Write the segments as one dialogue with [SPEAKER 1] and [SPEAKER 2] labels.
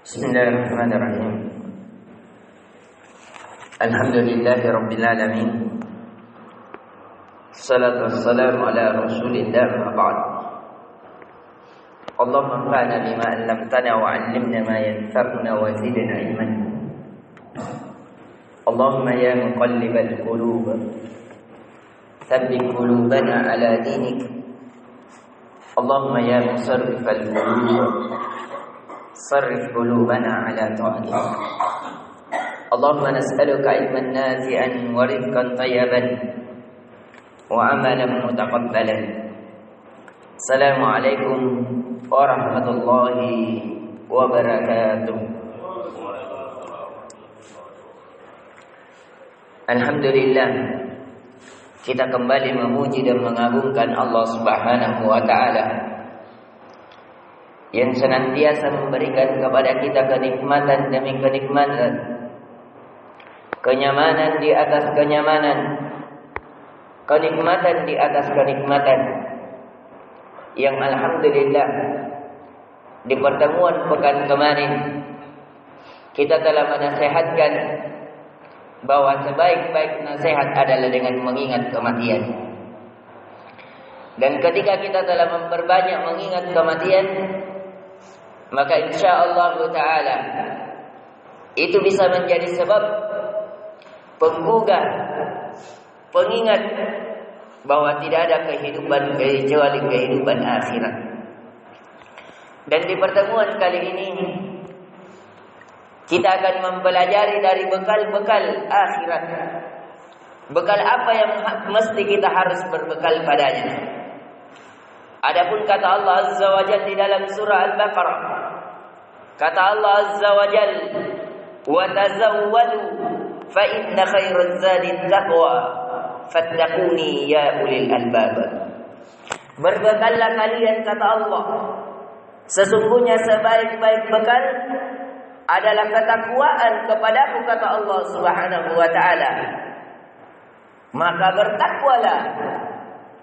[SPEAKER 1] Bismillahirrahmanirrahim. Alhamdulillahirabbil alamin. Salatu wassalamu ala Rasulillah ma ba'd. Allahumma anfa'na bima 'allamtana wa 'allimna ma yanfa'una wa zidna ilman. Allahumma ya muqallibal qulub, tsabbit qulubana ala dinik. Allahumma ya musarrifal qulub, صرف قلوبنا على طاعتك. اللهم نسألك علما نافعا ورزقا طيبا وعملا متقبلا. السلام عليكم ورحمة الله وبركاته. Alhamdulillah, kita kembali memuji dan mengagungkan Allah Subhanahu wa taala yang senantiasa memberikan kepada kita kenikmatan demi kenikmatan, kenyamanan di atas kenyamanan, kenikmatan di atas kenikmatan, yang alhamdulillah di pertemuan pekan kemarin kita telah menasihatkan bahwa sebaik-baik nasihat adalah dengan mengingat kematian. Dan ketika kita telah memperbanyak mengingat kematian, maka insyaallah ta'ala itu bisa menjadi sebab penggugah, pengingat bahwa tidak ada kehidupan kecuali kehidupan akhirat. Dan di pertemuan kali ini kita akan mempelajari dari bekal-bekal akhirat. Bekal apa yang mesti kita harus berbekal padanya. Adapun kata Allah Azza wa Jalla di dalam surah Al-Baqarah, kata Allah Azza wa Jalla, "Wa tazawwadu fa inna khairaz zadi taqwa fattaquni ya ulil albab." Berbekallah kalian, kata Allah, sesungguhnya sebaik-baik bekal adalah ketakwaan kepadaku, kata Allah Subhanahu wa taala. Maka bertakwalah,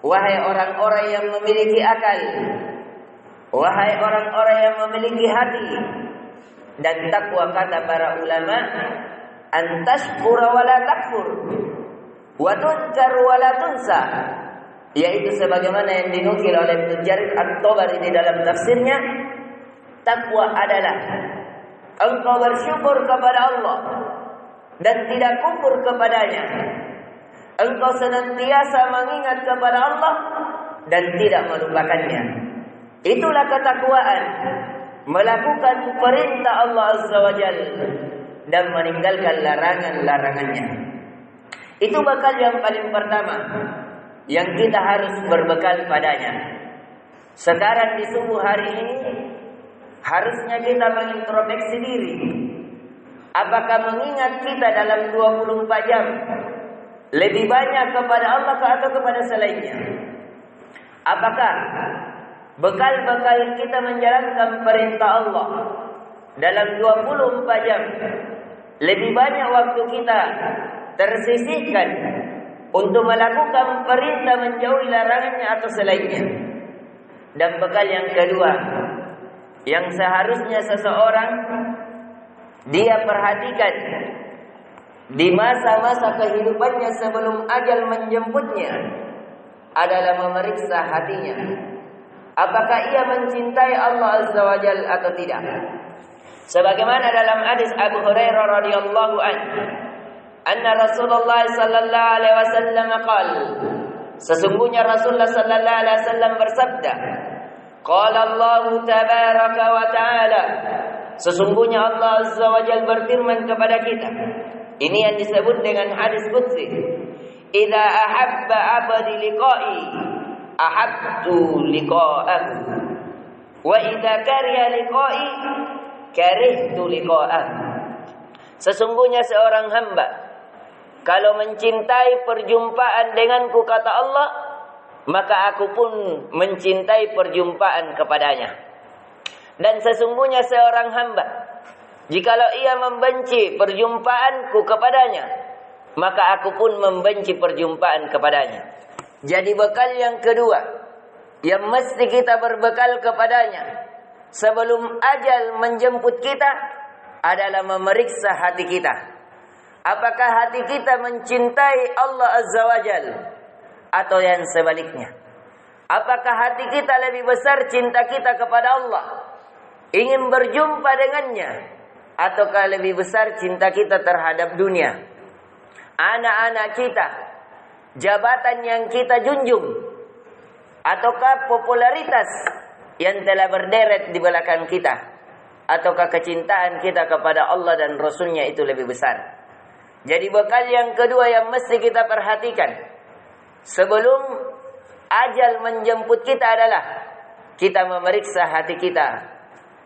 [SPEAKER 1] wahai orang-orang yang memiliki akal, wahai orang-orang yang memiliki hati. Dan takwa, kata para ulama, antashkura wa la takfur wa tunkar wa la tunsa, yaitu sebagaimana yang dinukil oleh Ibnu Jarir At-Tabari di dalam tafsirnya, takwa adalah engkau bersyukur kepada Allah dan tidak kufur kepadanya. Engkau senantiasa mengingat kepada Allah dan tidak melupakannya. Itulah ketakwaan, melakukan perintah Allah Azza wa Jalla dan meninggalkan larangan-larangannya. Itu bekal yang paling pertama yang kita harus berbekal padanya. Sekarang di subuh hari ini harusnya kita mengintrospeksi diri. Apakah mengingat kita dalam 24 jam lebih banyak kepada Allah atau kepada selainnya? Apakah bekal-bekal kita menjalankan perintah Allah dalam 24 jam lebih banyak waktu kita tersisihkan untuk melakukan perintah menjauhi larangannya atau selainnya? Dan bekal yang kedua yang seharusnya seseorang dia perhatikan di masa-masa kehidupannya sebelum ajal menjemputnya adalah memeriksa hatinya. Apakah ia mencintai Allah Azza wa Jalla atau tidak? Sebagaimana dalam hadis Abu Hurairah radhiyallahu anhu, anna Rasulullah sallallahu alaihi wasallam qala, sesungguhnya Rasulullah sallallahu alaihi wasallam bersabda, qala Allah tabaraka wa taala, sesungguhnya Allah Azza wa Jalla berfirman kepada kita. Ini yang disebut dengan hadis qudsi. Idza ahabba 'abdi liqa'i ahabtu liqa'ahu wa idza kariha liqa'i karihtu liqa'ahu. Sesungguhnya seorang hamba kalau mencintai perjumpaan denganku, kata Allah, maka aku pun mencintai perjumpaan kepadanya. Dan sesungguhnya seorang hamba jikalau ia membenci perjumpaanku kepadanya, maka aku pun membenci perjumpaan kepadanya. Jadi bekal yang kedua yang mesti kita berbekal kepadanya sebelum ajal menjemput kita adalah memeriksa hati kita. Apakah hati kita mencintai Allah Azza wa Jal atau yang sebaliknya? Apakah hati kita lebih besar cinta kita kepada Allah, ingin berjumpa dengannya, ataukah lebih besar cinta kita terhadap dunia, anak-anak kita, jabatan yang kita junjung, ataukah popularitas yang telah berderet di belakang kita, ataukah kecintaan kita kepada Allah dan Rasulnya itu lebih besar? Jadi bekal yang kedua yang mesti kita perhatikan sebelum ajal menjemput kita adalah kita memeriksa hati kita.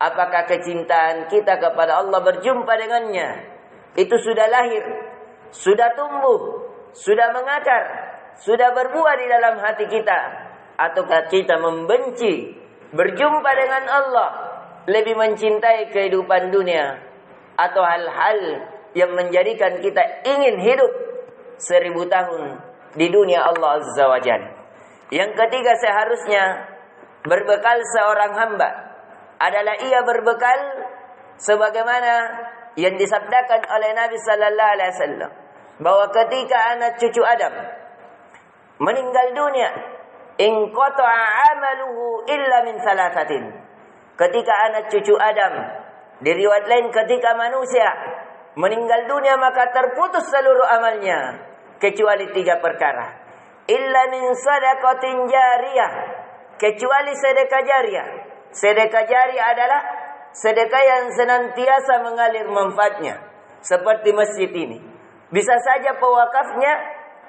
[SPEAKER 1] Apakah kecintaan kita kepada Allah berjumpa dengannya itu sudah lahir, sudah tumbuh, sudah mengakar, sudah berbuah di dalam hati kita, ataukah kita membenci berjumpa dengan Allah, lebih mencintai kehidupan dunia atau hal-hal yang menjadikan kita ingin hidup 1000 tahun di dunia Allah Azza wa Jalla. Yang ketiga seharusnya berbekal seorang hamba adalah ia berbekal sebagaimana yang disabdakan oleh Nabi sallallahu alaihi wasallam bahwa ketika anak cucu Adam meninggal dunia, in qata'a 'amaluhu illa min thalathatin. Ketika anak cucu Adam, di riwayat lain ketika manusia meninggal dunia maka terputus seluruh amalnya kecuali 3 perkara. Illa min sadaqatin jariyah, kecuali sedekah jariyah. Sedekah jariyah adalah sedekah yang senantiasa mengalir manfaatnya. Seperti masjid ini, bisa saja pewakafnya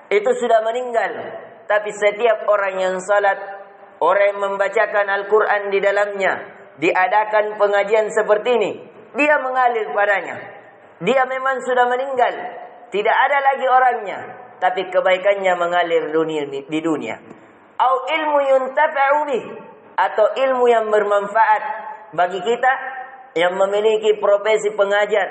[SPEAKER 1] itu sudah meninggal, tapi setiap orang yang salat, orang yang membacakan Al-Quran di dalamnya, diadakan pengajian seperti ini, dia mengalir padanya. Dia memang sudah meninggal, tidak ada lagi orangnya, tapi kebaikannya mengalir di dunia. Au ilmu yuntafa'u bih, atau ilmu yang bermanfaat bagi kita yang memiliki profesi pengajar,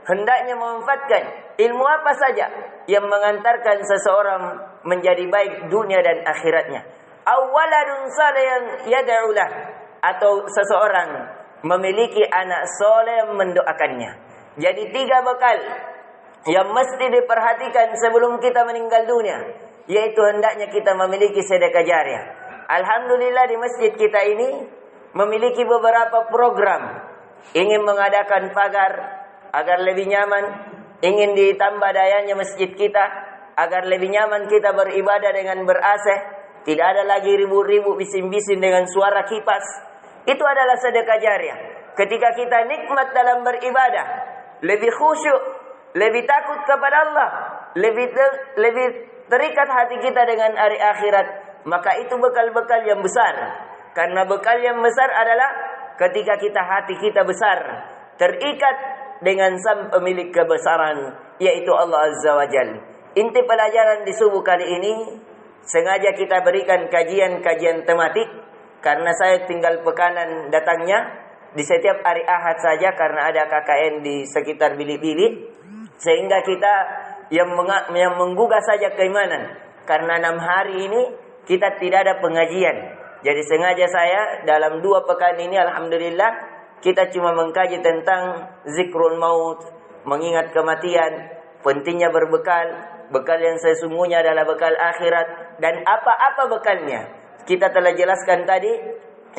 [SPEAKER 1] hendaknya memanfaatkan ilmu apa saja yang mengantarkan seseorang menjadi baik dunia dan akhiratnya. Au waladun salih yad'u lah, atau seseorang memiliki anak soleh yang mendoakannya. Jadi 3 bekal yang mesti diperhatikan sebelum kita meninggal dunia, yaitu hendaknya kita memiliki sedekah jariyah. Alhamdulillah di masjid kita ini memiliki beberapa program. Ingin mengadakan pagar agar lebih nyaman, ingin ditambah dayanya masjid kita agar lebih nyaman kita beribadah dengan ber-AC, tidak ada lagi ribu-ribu bising-bising dengan suara kipas. Itu adalah sedekah jariyah. Ketika kita nikmat dalam beribadah, lebih khusyuk, lebih takut kepada Allah, lebih terikat hati kita dengan hari akhirat, maka itu bekal-bekal yang besar. Karena bekal yang besar adalah ketika hati kita besar, terikat dengan sang pemilik kebesaran, yaitu Allah Azza wa Jalla. Inti pelajaran di subuh kali ini sengaja kita berikan kajian-kajian tematik, karena saya tinggal pekanan datangnya di setiap hari Ahad saja karena ada KKN di sekitar bilik-bilik, sehingga kita yang menggugah saja keimanan. Karena 6 hari ini kita tidak ada pengajian. Jadi sengaja saya dalam 2 pekan ini alhamdulillah kita cuma mengkaji tentang zikrul maut, mengingat kematian, pentingnya berbekal, bekal yang sesungguhnya adalah bekal akhirat, dan apa-apa bekalnya. Kita telah jelaskan tadi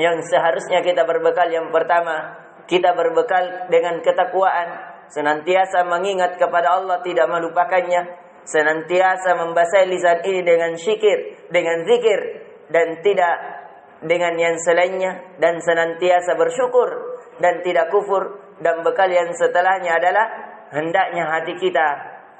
[SPEAKER 1] yang seharusnya kita berbekal. Yang pertama, kita berbekal dengan ketakwaan, senantiasa mengingat kepada Allah, tidak melupakannya, senantiasa membasahi lisan ini dengan syikir, dengan zikir, dan tidak dengan yang selainnya, dan senantiasa bersyukur dan tidak kufur. Dan bekal yang setelahnya adalah hendaknya hati kita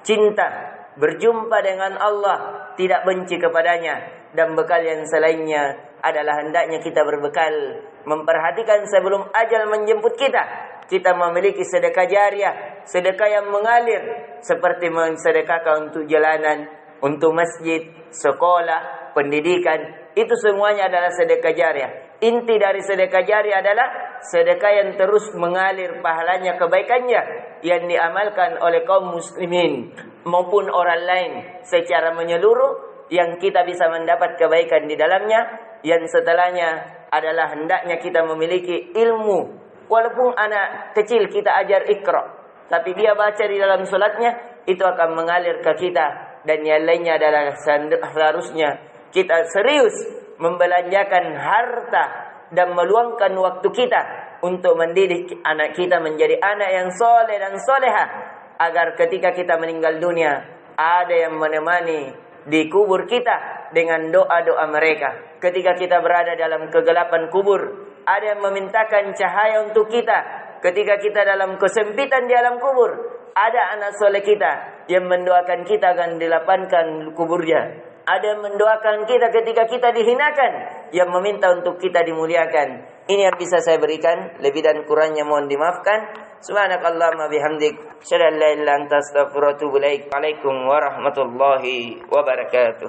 [SPEAKER 1] cinta berjumpa dengan Allah, tidak benci kepadanya. Dan bekal yang selainnya adalah hendaknya kita berbekal memperhatikan sebelum ajal menjemput kita, kita memiliki sedekah jariyah, sedekah yang mengalir, seperti mensedekahkan untuk jalanan, untuk masjid, sekolah, pendidikan. Itu semuanya adalah sedekah jariyah. Inti dari sedekah jariyah adalah sedekah yang terus mengalir pahalanya, kebaikannya yang diamalkan oleh kaum muslimin maupun orang lain secara menyeluruh, yang kita bisa mendapat kebaikan di dalamnya. Yang setelahnya adalah hendaknya kita memiliki ilmu. Walaupun anak kecil kita ajar Iqra, tapi dia baca di dalam salatnya, itu akan mengalir ke kita. Dan yang lainnya adalah seharusnya kita serius membelanjakan harta dan meluangkan waktu kita untuk mendidik anak kita menjadi anak yang soleh dan soleha, agar ketika kita meninggal dunia ada yang menemani di kubur kita dengan doa-doa mereka. Ketika kita berada dalam kegelapan kubur, ada yang memintakan cahaya untuk kita. Ketika kita dalam kesempitan di alam kubur, ada anak soleh kita yang mendoakan kita akan dilapangkan kuburnya. Ada yang mendoakan kita ketika kita dihinakan, yang meminta untuk kita dimuliakan. Ini yang bisa saya berikan. Lebih dan kurangnya mohon dimaafkan. Subhanakallahumma bihamdik, asyhadu an la ilaha illa anta, astaghfiruka wa atubu ilaik. Waalaikumsalam warahmatullahi wabarakatuh.